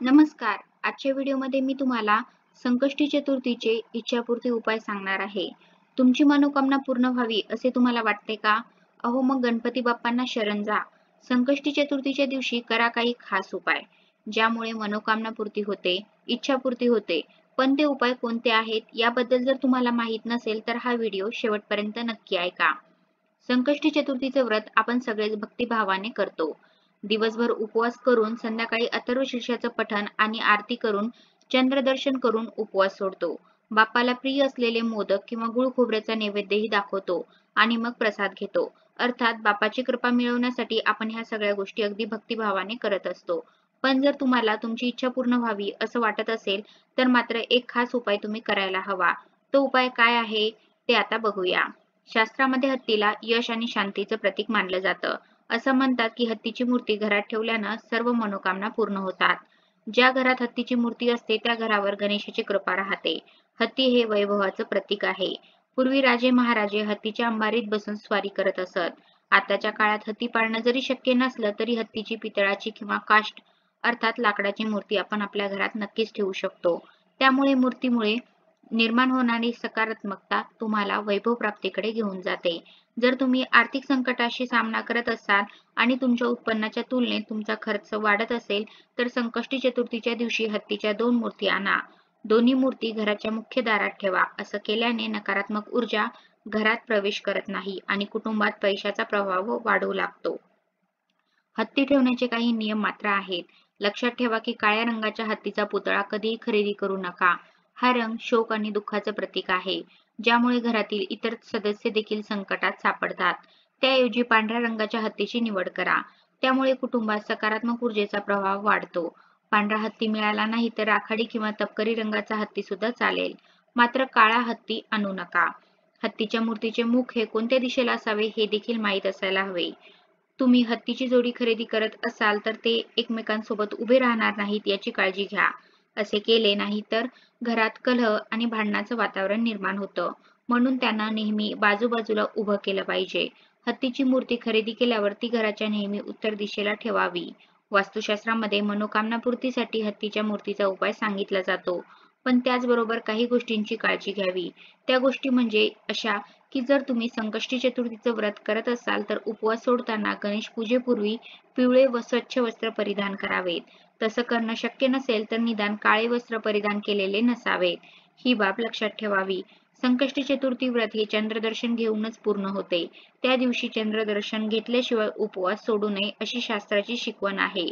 नमस्कार. आजच्या व्हिडिओमध्ये मी तुम्हाला संकष्टी चतुर्थीचे इच्छापूर्ती उपाय सांगणार आहे. तुमची मनोकामना पूर्ण व्हावी असे तुम्हाला वाटते का? अहो मग गणपती बाप्पांना शरण जा. संकष्टी चतुर्थीच्या दिवशी करा काही खास उपाय, ज्यामुळे मनोकामना पूर्ती होते, इच्छापूर्ती होते. पण ते उपाय कोणते आहेत याबद्दल जर तुम्हाला माहित नसेल तर हा व्हिडिओ शेवटपर्यंत नक्की ऐका. संकष्टी चतुर्थीचे व्रत आपण सगळेच भक्तिभावाने करतो. दिवसभर उपवास करून संध्याकाळी अथर्वशीर्षाचं पठण आणि आरती करून चंद्रदर्शन करून उपवास सोडतो. बाप्पाला प्रिय असलेले मोदक किंवा गुळ खोबऱ्याचा नैवेद्यही दाखवतो आणि मग प्रसाद घेतो. अर्थात बाप्पाची कृपा मिळवण्यासाठी आपण ह्या सगळ्या गोष्टी अगदी भक्तिभावाने करत असतो. पण जर तुम्हाला तुमची इच्छा पूर्ण व्हावी असं वाटत असेल तर मात्र एक खास उपाय तुम्ही करायला हवा. तो उपाय काय आहे ते आता बघूया. शास्त्रामध्ये हत्तीला यश आणि शांतीचं प्रतीक मानलं जातं. असं म्हणतात की हत्तीची मूर्ती घरात ठेवल्यानं सर्व मनोकामना पूर्ण होतात. ज्या घरात हत्तीची मूर्ती असते त्या घरावर गणेशाची कृपा राहते. हत्ती हे वैभवाचं प्रतीक आहे. पूर्वी राजे महाराजे हत्तीच्या अंबारीत बसून स्वारी करत असत. आताच्या काळात हत्ती पाळणं जरी शक्य नसलं तरी हत्तीची पितळाची किंवा काष्ट अर्थात लाकडाची मूर्ती आपण आपल्या घरात नक्कीच ठेवू शकतो. त्यामुळे मूर्तीमुळे निर्माण होणारी सकारात्मकता तुम्हाला वैभव प्राप्तीकडे घेऊन जाते. जर तुम्ही आर्थिक संकटाशी सामना करत असाल आणि तुमच्या उत्पन्नाच्या तुलनेत तुमचा खर्च वाढत असेल तर संकष्टी चतुर्थीच्या दिवशी हत्तीच्या 2 मूर्ती आणा. दोन्ही मूर्ती घराच्या मुख्य दारात ठेवा. असं केल्याने नकारात्मक ऊर्जा घरात प्रवेश करत नाही आणि कुटुंबात पैशाचा प्रवाह वाढू लागतो. हत्ती ठेवण्याचे काही नियम मात्र आहेत. लक्षात ठेवा की काळ्या रंगाच्या हत्तीचा पुतळा कधीही खरेदी करू नका. हा रंग शोक आणि दुःखाचं प्रतीक आहे, ज्यामुळे घरातील इतर सदस्य देखील संकटात सापडतात. त्याऐवजी पांढऱ्या रंगाच्या हत्तीची निवड करा. त्यामुळे कुटुंबात सकारात्मक ऊर्जेचा प्रवाह वाढतो. पांढरा हत्ती मिळाला नाही तर राखाडी किंवा तपकिरी रंगाचा हत्ती सुद्धा चालेल. मात्र काळा हत्ती आणू नका. हत्तीच्या मूर्तीचे मुख हे कोणत्या दिशेला असावे हे देखील माहीत असायला हवे. तुम्ही हत्तीची जोडी खरेदी करत असाल तर ते एकमेकांसोबत उभे राहणार नाहीत याची काळजी घ्या. असे केले नाही तर घरात कलह आणि भांडणाचं वातावरण निर्माण होतं. म्हणून त्यांना नेहमी बाजूबाजूला उभं केलं पाहिजे. हत्तीची मूर्ती खरेदी केल्यावर ती घराच्या नेहमी उत्तर दिशेला ठेवावी. वास्तुशास्त्रामध्ये मनोकामना पूर्तीसाठी हत्तीच्या मूर्तीचा उपाय सांगितला जातो. पण त्याचबरोबर काही गोष्टींची काळजी घ्यावी. त्या गोष्टी म्हणजे अशा की जर तुम्ही संकष्टी चतुर्थीचं व्रत करत असाल तर उपवास सोडताना गणेश पूजेपूर्वी पिवळे व स्वच्छ वस्त्र परिधान करावेत. तसं करणं शक्य नसेल तर निदान काळे वस्त्र परिधान केलेले नसावेत. ही बाब लक्षात ठेवावी. संकष्टी चतुर्थी व्रत हे चंद्रदर्शन घेऊनच पूर्ण होते. त्या दिवशी चंद्रदर्शन घेतल्याशिवाय उपवास सोडू नये अशी शास्त्राची शिकवण आहे.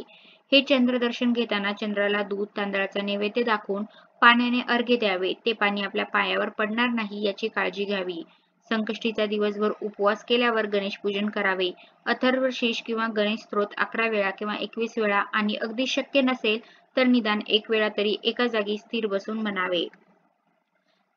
हे चंद्रदर्शन घेताना चंद्राला दूध तांदळाचा नैवेद्य दाखवून पाण्याने अर्घ्य द्यावे. ते पाणी आपल्या पायावर पडणार नाही याची काळजी घ्यावी. संकष्टीचा दिवसभर उपवास केल्यावर गणेश पूजन करावे. अथर्वशीर्ष किंवा गणेश स्तोत्र 11 वेळा किंवा 21 वेळा आणि अगदी शक्य नसेल तर निदान 1 वेळा तरी एका जागी स्थिर बसून म्हणावे.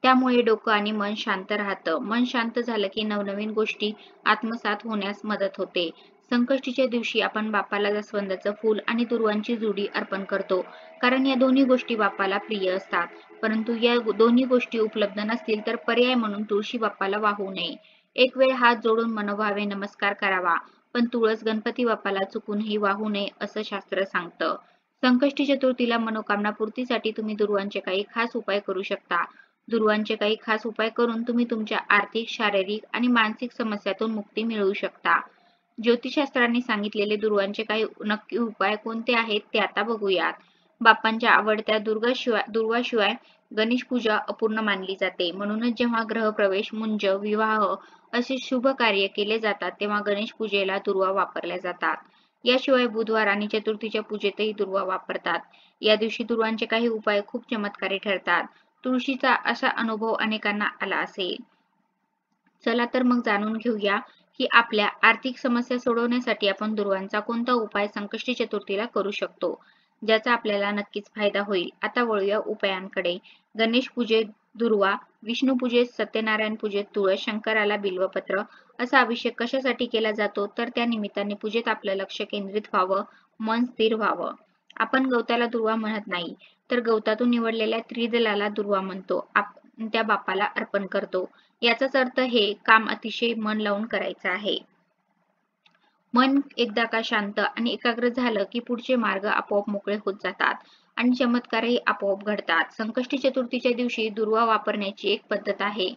त्यामुळे डोकं आणि मन शांत राहतं. मन शांत झालं की नवनवीन गोष्टी आत्मसात होण्यास मदत होते. संकष्टीच्या दिवशी आपण बाप्पाला जास्वंदाचं फूल आणि दुर्वांची जुडी अर्पण करतो, कारण या दोन्ही गोष्टी बाप्पाला प्रिय असतात. परंतु या दोन्ही गोष्टी उपलब्ध नसतील तर पर्याय म्हणून तुळशी बाप्पाला वाहू नये. एक वेळ हात जोडून मनोभावे नमस्कार करावा, पण तुळस गणपती बाप्पाला चुकूनही वाहू नये असं शास्त्र सांगतं. संकष्टी चतुर्थीला मनोकामना पूर्तीसाठी तुम्ही दुर्वांचे काही खास उपाय करू शकता. दुर्वांचे काही खास उपाय करून तुम्ही तुमच्या आर्थिक, शारीरिक आणि मानसिक समस्यातून मुक्ती मिळवू शकता. ज्योतिषशास्त्राने सांगितलेले दुर्वांचे काही नक्की उपाय कोणते आहेत ते आता बघूयात. बाप्पांच्या आवडत्या दुर्वाशिवाय गणेश पूजा अपूर्ण मानली जाते. म्हणूनच जेव्हा ग्रहप्रवेश, मुंज, विवाह असे शुभ कार्य केले जातात तेव्हा गणेश पूजेला दुर्वा वापरल्या जातात. याशिवाय बुधवार आणि चतुर्थीच्या पूजेतही दुर्वा वापरतात. या दिवशी दुर्वांचे काही उपाय खूप चमत्कारी ठरतात. तुळशीचा असा अनुभव अनेकांना आला असेल. चला तर मग जाणून घेऊया की आपल्या आर्थिक समस्या सोडवण्यासाठी आपण दुर्वांचा कोणता उपाय संकष्टी चतुर्थीला करू शकतो, ज्याचा आपल्याला नक्कीच फायदा होईल. आता वळूया उपायांकडे. गणेश पूजेत दुर्वा, विष्णू पूजेत सत्यनारायण पूजेत तुळस, शंकराला बिल्वपत्र. असा अभिषेक कशासाठी केला जातो तर त्या निमित्ताने पूजेत आपलं लक्ष केंद्रित व्हावं, मन स्थिर व्हावं. आपण गवताला दुर्वा म्हणत नाही तर गवतातून निवडलेल्या त्रिदलाला दुर्वा म्हणतो. आपण त्या बाप्पाला अर्पण करतो. याचाच अर्थ हे काम अतिशय मन लावून करायचं आहे. मन एकदा का शांत आणि एकाग्र झालं की पुढचे मार्ग आपोआप मोकळे होत जातात आणि चमत्कारही आपोआप घडतात. संकष्टी चतुर्थीच्या दिवशी दुर्वा वापरण्याची एक पद्धत आहे.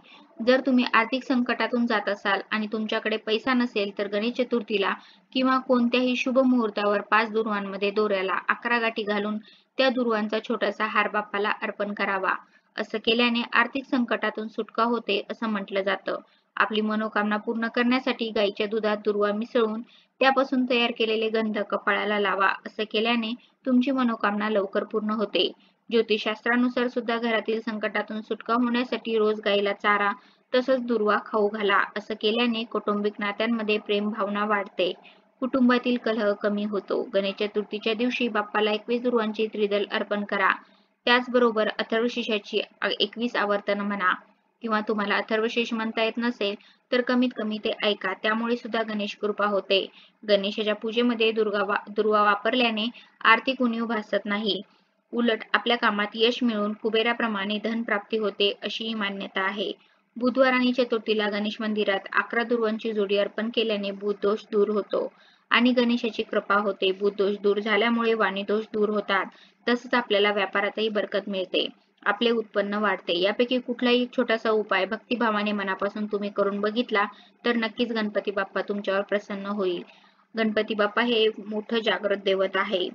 जर तुम्ही आर्थिक संकटातून जात असाल आणि तुमच्याकडे पैसा नसेल तर गणेश चतुर्थीला किंवा कोणत्याही शुभ मुहूर्तावर 5 दुर्वांमध्ये दोऱ्याला 11 गाठी घालून त्या दुर्वांचा छोटासा हार बाप्पाला अर्पण करावा. असं केल्याने आर्थिक संकटातून सुटका होते असं म्हटलं जातं. आपली मनोकामना पूर्ण करण्यासाठी गाईच्या दुधात दुर्वा मिसळून त्यापासून तयार केलेले गंध कपाळाला लावा. असं केल्याने तुमची मनोकामना लवकर पूर्ण होते. ज्योतिषशास्त्रानुसार सुद्धा घरातील संकटातून सुटका होण्यासाठी रोज गाईला चारा तसंच दुर्वा खाऊ घाला. असं केल्याने कौटुंबिक नात्यांमध्ये प्रेम भावना वाढते. कुटुंबातील कलह कमी होतो. गणेश चतुर्थीच्या दिवशी बाप्पाला 21 दुर्वांची त्रिदल अर्पण करा. त्याचबरोबर अथर्वशीर्षाची 21 आवर्तन म्हणा किंवा तुम्हाला अथर्वशीर्ष म्हणता येत नसेल तर कमीत कमी ते ऐका. त्यामुळे सुद्धा गणेश कृपा होते. गणेशाच्या पूजेमध्ये दुर्वा वापरल्याने आर्थिक उणीव भासत नाही. उलट आपल्या कामात यश मिळून कुबेराप्रमाणे धन प्राप्ती होते अशी ही मान्यता आहे. बुधवार आणि चतुर्थीला गणेश मंदिरात 11 दुर्वांची जोडी अर्पण केल्याने बुध दोष दूर होतो आणि गणेशाची कृपा होते. बुध दोष दूर झाल्यामुळे वाणी दोष दूर होतात. तसंच आपल्याला व्यापारातही बरकत मिळते. आपले उत्पन्न वाढते. यापैकी कुठलाही एक छोटासा उपाय भक्तिभावाने मनापासून तुम्ही करून बघितला तर नक्कीच गणपती बाप्पा तुमच्यावर प्रसन्न होईल. गणपती बाप्पा हे मोठं जागृत दैवत आहे.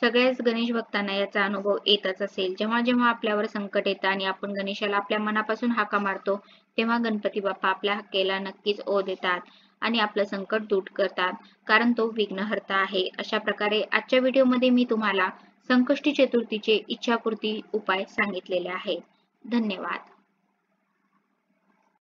सगळ्याच गणेश भक्तांना याचा अनुभव येतच असेल. जेव्हा जेव्हा आपल्यावर संकट येतं आणि आपण गणेशाला आपल्या मनापासून हाका मारतो तेव्हा गणपती बाप्पा आपल्या हाकेला नक्कीच ओ देतात आणि आपलं संकट दूर करतात, कारण तो विघ्नहर्ता आहे. अशा प्रकारे आजच्या व्हिडिओमध्ये मी तुम्हाला संकष्टी चतुर्थीचे इच्छापूर्ती उपाय सांगितलेले आहेत. धन्यवाद.